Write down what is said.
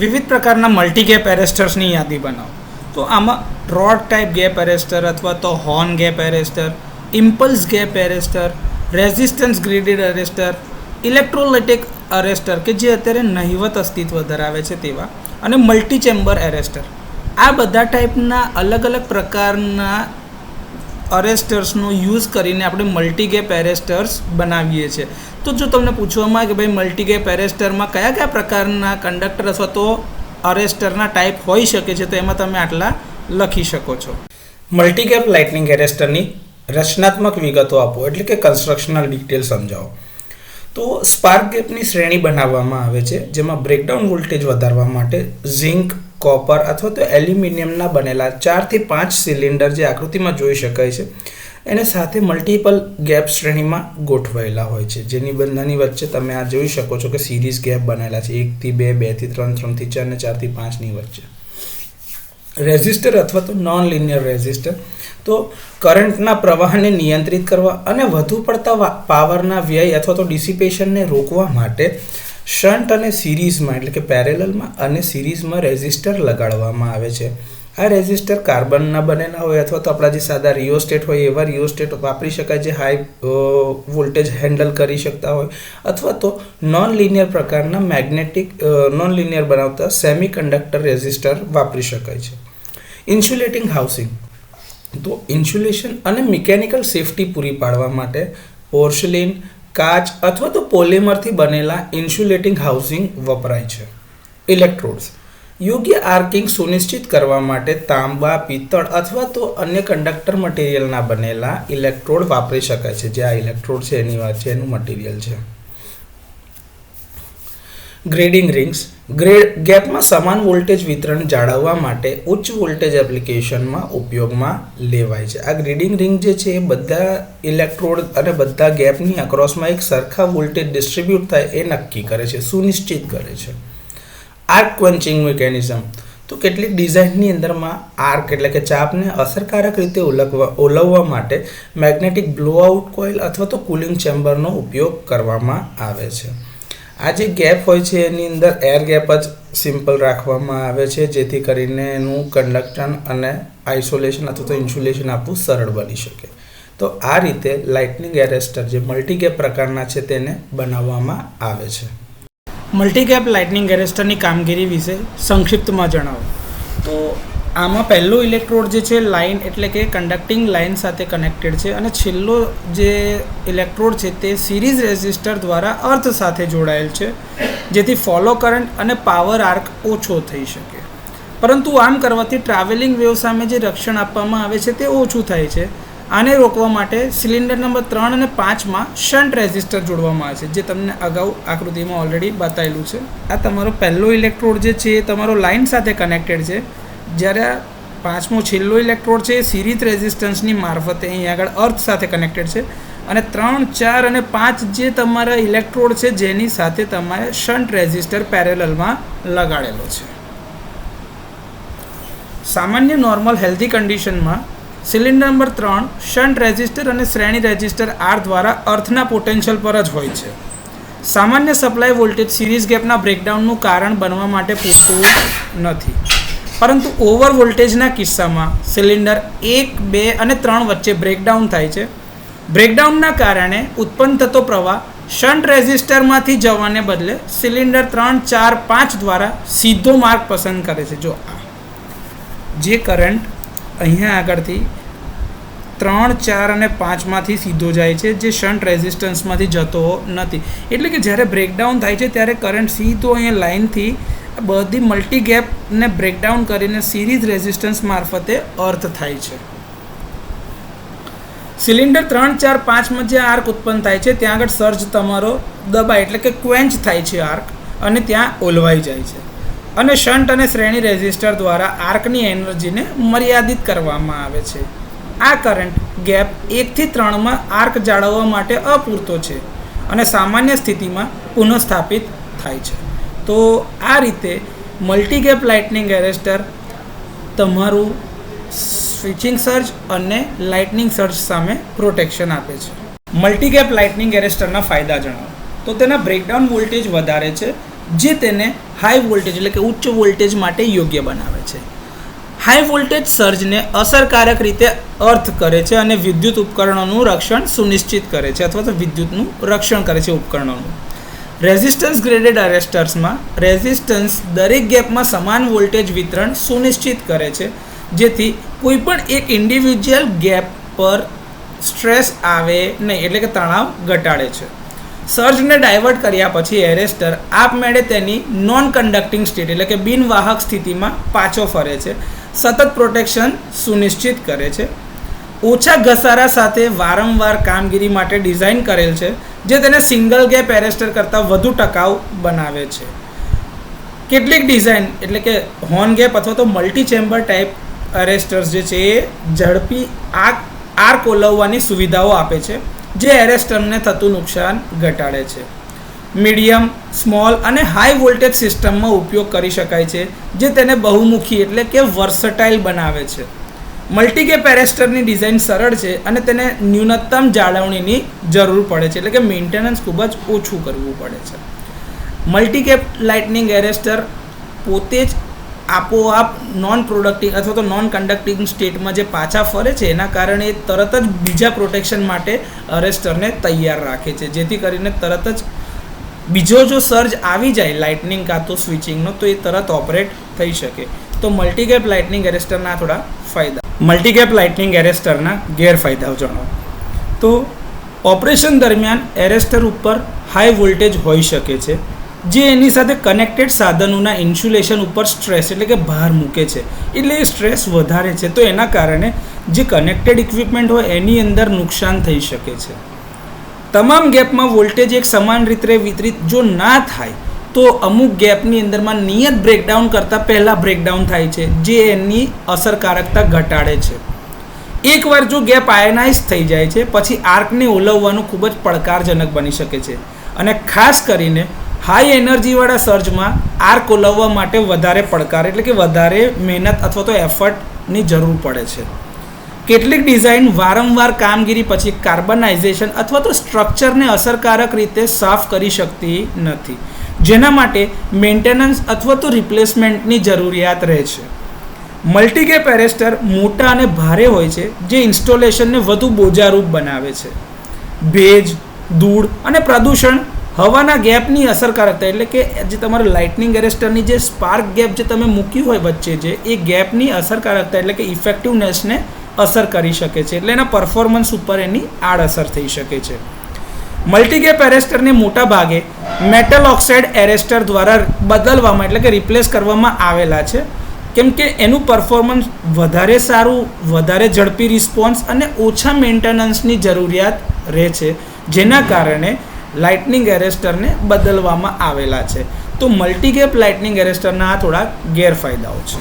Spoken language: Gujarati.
વિવિધ પ્રકારના મલ્ટીગેપ એરેસ્ટર્સની યાદી બનાવો. તો આમાં રોડ ટાઈપ ગેપ એરેસ્ટર અથવા તો horn gap arrester, impulse gap arrester, resistance graded arrester, electrolytic arrester કે જે અત્યારે નહિવત અસ્તિત્વ ધરાવે છે તેવા, અને મલ્ટી ચેમ્બર એરેસ્ટર. આ બધા ટાઈપના અલગ અલગ પ્રકારના અરેસ્ટર્સનો યુઝ કરીને આપણે મલ્ટીગેપ એરેસ્ટર્સ બનાવીએ છીએ. તો જો તમને પૂછવામાં આવે કે ભાઈ મલ્ટીગેપ એરેસ્ટરમાં કયા કયા પ્રકારના કંડક્ટર અથવા તો અરેસ્ટરના ટાઈપ હોઈ શકે છે, તો એમાં તમે આટલા લખી શકો છો. મલ્ટીગેપ લાઇટનિંગ એરેસ્ટરની રચનાત્મક વિગતો આપો, એટલે કે કન્સ્ટ્રક્શનલ ડિટેલ સમજાવો. તો સ્પાર્ક ગેપની શ્રેણી બનાવવામાં આવે છે, જેમાં બ્રેકડાઉન વોલ્ટેજ વધારવા માટે ઝિંક, કોપર અથવા તો એલ્યુમિનિયમના બનેલા 4 થી 5 સિલિન્ડર જે આકૃતિમાં જોઈ શકાય છે એને સાથે મલ્ટિપલ ગેપ શ્રેણીમાં ગોઠવાયેલા હોય છે, જેની બંનેની વચ્ચે તમે આ જોઈ શકો છો કે સિરીઝ ગેપ બનેલા છે 1 થી 2, 2 થી 3, 3 થી 4 અને 4 થી 5 ની વચ્ચે. રેઝિસ્ટર અથવા તો નોન લિનિયર રેઝિસ્ટર, તો કરંટના પ્રવાહને નિયંત્રિત કરવા અને વધુ પડતા પાવરના વ્યય અથવા તો ડિસિપેશનને રોકવા માટે શન્ટ અને સિરીઝમાં એટલે કે પેરેલલમાં અને સિરીઝમાં રેઝિસ્ટર લગાડવામાં આવે છે. આ રેઝિસ્ટર કાર્બનના બનેલા હોય અથવા તો આપણા જે સાદા રિયોસ્ટેટ હોય એવા રિયોસ્ટેટ વાપરી શકાય, જે હાઈ વોલ્ટેજ હેન્ડલ કરી શકતા હોય, અથવા તો નોન લિનિયર પ્રકારના નોન લિનિયર બનાવતા સેમી કન્ડક્ટર રેઝિસ્ટર વાપરી શકાય છે. ઇન્સ્યુલેટિંગ હાઉસિંગ, તો ઇન્સ્યુલેશન અને મિકેનિકલ સેફટી પૂરી પાડવા માટે પોર્સેલિન, કાચ અથવા તો પોલિમરથી બનેલા ઇન્સ્યુલેટિંગ હાઉસિંગ વપરાય છે. ઇલેક્ટ્રોડ્સ, યોગ્ય આર્કિંગ સુનિશ્ચિત કરવા માટે તાંબા, પિત્તળ અથવા તો અન્ય કંડક્ટર મટીરિયલના બનેલા ઇલેક્ટ્રોડ વાપરી શકાય છે. જે આ ઇલેક્ટ્રોડ છે એની વાત છે, એનું મટીરિયલ છે. ગ્રેડિંગ રિંગ્સ, ગેપમાં સમાન વોલ્ટેજ વિતરણ જાળવવા માટે ઉચ્ચ વોલ્ટેજ એપ્લિકેશનમાં ઉપયોગમાં લેવાય છે. આ ગ્રેડિંગ રિંગ જે છે એ બધા ઇલેક્ટ્રોડ અને બધા ગેપની અક્રોસમાં એક સરખા વોલ્ટેજ ડિસ્ટ્રીબ્યુટ થાય એ નક્કી કરે છે, સુનિશ્ચિત કરે છે. આર્ક ક્વન્ચિંગ મિકેનિઝમ, તો કેટલીક ડિઝાઇનની અંદરમાં આર્ક એટલે કે ચાપને અસરકારક રીતે ઓલવવા માટે મેગ્નેટિક બ્લોઆઉટ કોઇલ અથવા તો કુલિંગ ચેમ્બરનો ઉપયોગ કરવામાં આવે છે. આ જે ગેપ હોય છે એની અંદર એર ગેપ જ સિમ્પલ રાખવામાં આવે છે, જેથી કરીને એનું કંડક્શન અને આઇસોલેશન અથવા તો ઇન્સ્યુલેશન આપવું સરળ બની શકે. તો આ રીતે લાઇટનિંગ એરેસ્ટર જે મલ્ટીગેપ પ્રકારના છે તેને બનાવવામાં આવે છે. મલ્ટીગેપ લાઇટનિંગ એરેસ્ટરની કામગીરી વિશે સંક્ષિપ્તમાં જણાવો. તો આમાં પહેલો ઇલેક્ટ્રોડ જે છે લાઇન એટલે કે કન્ડક્ટિંગ લાઇન સાથે કનેક્ટેડ છે, અને છેલ્લો જે ઇલેક્ટ્રોડ છે તે સિરીઝ રેઝિસ્ટર દ્વારા અર્થ સાથે જોડાયેલ છે, જેથી ફોલો કરંટ અને પાવર આર્ક ઓછો થઈ શકે. પરંતુ આમ કરવાથી ટ્રાવેલિંગ વેવ સામે જે રક્ષણ આપવામાં આવે છે તે ઓછું થાય છે. આને રોકવા માટે સિલિન્ડર નંબર 3 અને 5માં શન્ટ રેઝિસ્ટર જોડવામાં આવે છે, જે તમને અગાઉ આકૃતિમાં ઓલરેડી બતાવેલું છે. આ તમારો પહેલો ઇલેક્ટ્રોડ જે છે એ તમારો લાઇન સાથે કનેક્ટેડ છે, જ્યારે 5મો છેલ્લો ઇલેક્ટ્રોડ છે એ સિરીઝ રેઝિસ્ટન્સની મારફતે અહીં આગળ અર્થ સાથે કનેક્ટેડ છે, અને 3, 4 અને 5 જે તમારા ઇલેક્ટ્રોડ છે જેની સાથે તમારે શન્ટ રેઝિસ્ટર પેરેલલમાં લગાડેલો છે. સામાન્ય નોર્મલ હેલ્ધી કન્ડિશનમાં સિલિન્ડર નંબર 3 શન્ટ રેઝિસ્ટર અને શ્રેણી રેઝિસ્ટર આર દ્વારા અર્થના પોટેન્શિયલ પર જ હોય છે. સામાન્ય સપ્લાય વોલ્ટેજ સિરીઝ ગેપના બ્રેકડાઉનનું કારણ બનવા માટે પૂરતું નથી, પરંતુ ઓવર વોલ્ટેજના કિસ્સામાં સિલિન્ડર 1, 2 અને 3 વચ્ચે બ્રેકડાઉન થાય છે. બ્રેકડાઉનના કારણે ઉત્પન્ન થતો પ્રવાહ શન્ટ રેઝિસ્ટરમાંથી જવાને બદલે સિલિન્ડર 3, 4, 5 દ્વારા સીધો માર્ગ પસંદ કરે છે. જો જે કરંટ અહીંયા આગળથી 3, 4 અને 5માંથી સીધો જાય છે, જે શન્ટ રેઝિસ્ટન્સમાંથી જતો નથી. એટલે કે જ્યારે બ્રેકડાઉન થાય છે ત્યારે કરંટ સીધો અહીંયા લાઇનથી બધી મલ્ટી ગેપને બ્રેકડાઉન કરીને સિરીઝ રેઝિસ્ટન્સ મારફતે અર્થ થાય છે. સિલિન્ડર 3, 4, 5માં જે આર્ક ઉત્પન્ન થાય છે ત્યાં આગળ સર્જ તમારો દબાય એટલે કે ક્વેન્ચ થાય છે આર્ક, અને ત્યાં ઓલવાઈ જાય છે, અને શન્ટ અને શ્રેણી રેઝિસ્ટર દ્વારા આર્કની એનર્જીને મર્યાદિત કરવામાં આવે છે. આ કરંટ ગેપ 1 થી 3માં આર્ક જાળવવા માટે અપૂરતો છે અને સામાન્ય સ્થિતિમાં પુનઃસ્થાપિત થાય છે. તો આ રીતે મલ્ટીગેપ લાઇટનિંગ એરેસ્ટર તમારું સ્વિચિંગ સર્જ અને લાઇટનિંગ સર્જ સામે પ્રોટેક્શન આપે છે. મલ્ટીગેપ લાઇટનિંગ એરેસ્ટરના ફાયદા જણાવો. તો તેના બ્રેકડાઉન વોલ્ટેજ વધારે છે, જે તેને હાઈ વોલ્ટેજ એટલે કે ઉચ્ચ વોલ્ટેજ માટે યોગ્ય બનાવે છે. હાઈ વોલ્ટેજ સર્જને અસરકારક રીતે અર્થ કરે છે અને વિદ્યુત ઉપકરણોનું રક્ષણ સુનિશ્ચિત કરે છે અથવા તો વિદ્યુતનું રક્ષણ કરે છે ઉપકરણોનું. રેઝિસ્ટન્સ ગ્રેડેડ અરેસ્ટર્સમાં રેઝિસ્ટન્સ દરેક ગેપમાં સમાન વોલ્ટેજ વિતરણ સુનિશ્ચિત કરે છે, જેથી કોઈપણ એક ઇન્ડિવિજ્યુઅલ ગેપ પર સ્ટ્રેસ આવે નહીં એટલે કે તણાવ ઘટાડે છે. સર્જને ડાયવર્ટ કર્યા પછી એરેસ્ટર આપમેળે તેની નોન કન્ડક્ટિંગ સ્ટેટ એટલે કે બિનવાહક સ્થિતિમાં પાછો ફરે છે, સતત પ્રોટેક્શન સુનિશ્ચિત કરે છે. ઓછા ઘસારા સાથે વારંવાર કામગીરી માટે ડિઝાઇન કરેલ છે, જે તેને સિંગલ ગેપ એરેસ્ટર કરતાં વધુ ટકાઉ બનાવે છે. કેટલીક ડિઝાઇન એટલે કે હોર્ન ગેપ અથવા તો મલ્ટી ચેમ્બર ટાઈપ એરેસ્ટર્સ જે છે એ ઝડપી આર્ક ઓલવવાની સુવિધાઓ આપે છે, જે એરેસ્ટરને થતું નુકસાન ઘટાડે છે. મીડિયમ, સ્મોલ અને હાઈ વોલ્ટેજ સિસ્ટમમાં ઉપયોગ કરી શકાય છે, જે તેને બહુમુખી એટલે કે વર્સટાઇલ બનાવે છે. મલ્ટીગેપ એરેસ્ટરની ડિઝાઇન સરળ છે અને તેને ન્યૂનતમ જાળવણીની જરૂર પડે છે એટલે કે મેન્ટેનન્સ ખૂબ જ ઓછું કરવું પડે છે. મલ્ટીગેપ લાઇટનિંગ એરેસ્ટર પોતે જ આપોઆપ નોન પ્રોડક્ટિવ અથવા તો નોન કન્ડક્ટિંગ સ્ટેટમાં જે પાછા ફરે છે, એના કારણે તરત જ બીજા પ્રોટેક્શન માટે અરેસ્ટરને તૈયાર રાખે છે, જેથી કરીને તરત જ બીજો જો સર્જ આવી જાય લાઇટનિંગ કાં તો સ્વિચિંગનો તો એ તરત ઓપરેટ થઈ શકે. તો મલ્ટીગેપ લાઇટનિંગ એરેસ્ટરના થોડા ફાયદા. મલ્ટીગેપ લાઇટનિંગ એરેસ્ટરના ગેરફાયદાઓ જણાવો. તો ઓપરેશન દરમિયાન એરેસ્ટર ઉપર હાઈ વોલ્ટેજ હોઈ શકે છે, જે એની સાથે કનેક્ટેડ સાધનોના ઇન્સ્યુલેશન ઉપર સ્ટ્રેસ એટલે કે ભાર મૂકે છે, એટલે એ સ્ટ્રેસ વધારે છે. તો એના કારણે જે કનેક્ટેડ ઇક્વિપમેન્ટ હોય એની અંદર નુકસાન થઈ શકે છે. તમામ ગેપમાં વોલ્ટેજ એક સમાન રીતે વિતરિત જો ના થાય તો અમુક ગેપની અંદરમાં નિયત બ્રેકડાઉન કરતાં પહેલાં બ્રેકડાઉન થાય છે, જે એની અસરકારકતા ઘટાડે છે. એકવાર જો ગેપ આયનાઇઝ થઈ જાય છે પછી આર્કને ઓલવવાનું ખૂબ જ પડકારજનક બની શકે છે, અને ખાસ કરીને હાઈ એનર્જીવાળા સર્જમાં આર્ક ઓલવવા માટે વધારે પડકાર એટલે કે વધારે મહેનત અથવા તો એફર્ટની જરૂર પડે છે. કેટલીક ડિઝાઇન વારંવાર કામગીરી પછી કાર્બનાઇઝેશન અથવા તો સ્ટ્રક્ચરને અસરકારક રીતે સાફ કરી શકતી નથી, જેના માટે મેન્ટેનન્સ અથવા તો રિપ્લેસમેન્ટની જરૂરિયાત રહે છે. મલ્ટીગેપ એરેસ્ટર મોટા અને ભારે હોય છે, જે ઇન્સ્ટોલેશનને વધુ બોજારૂપ બનાવે છે. ભેજ, ધૂળ અને પ્રદૂષણ હવાના ગેપની અસરકારકતા એટલે કે જે તમારું લાઇટનિંગ એરેસ્ટરની જે સ્પાર્ક ગેપ જે તમે મૂકી હોય વચ્ચે જે એ ગેપની અસરકારકતા એટલે કે ઇફેક્ટિવનેસને અસર કરી શકે છે, એટલે એના પરફોર્મન્સ ઉપર એની આડઅસર થઈ શકે છે. મલ્ટીગેપ એરેસ્ટરને મોટા ભાગે મેટલ ઓક્સાઇડ એરેસ્ટર દ્વારા બદલવામાં એટલે કે રિપ્લેસ કરવામાં આવેલા છે, કેમ કે એનું પરફોર્મન્સ વધારે સારું, વધારે ઝડપી રિસ્પોન્સ અને ઓછા મેન્ટેનન્સની જરૂરિયાત રહે છે, જેના કારણે લાઇટનિંગ એરેસ્ટરને બદલવામાં આવેલા છે. તો મલ્ટીગેપ લાઇટનિંગ એરેસ્ટરના આ થોડા ગેરફાયદાઓ છે.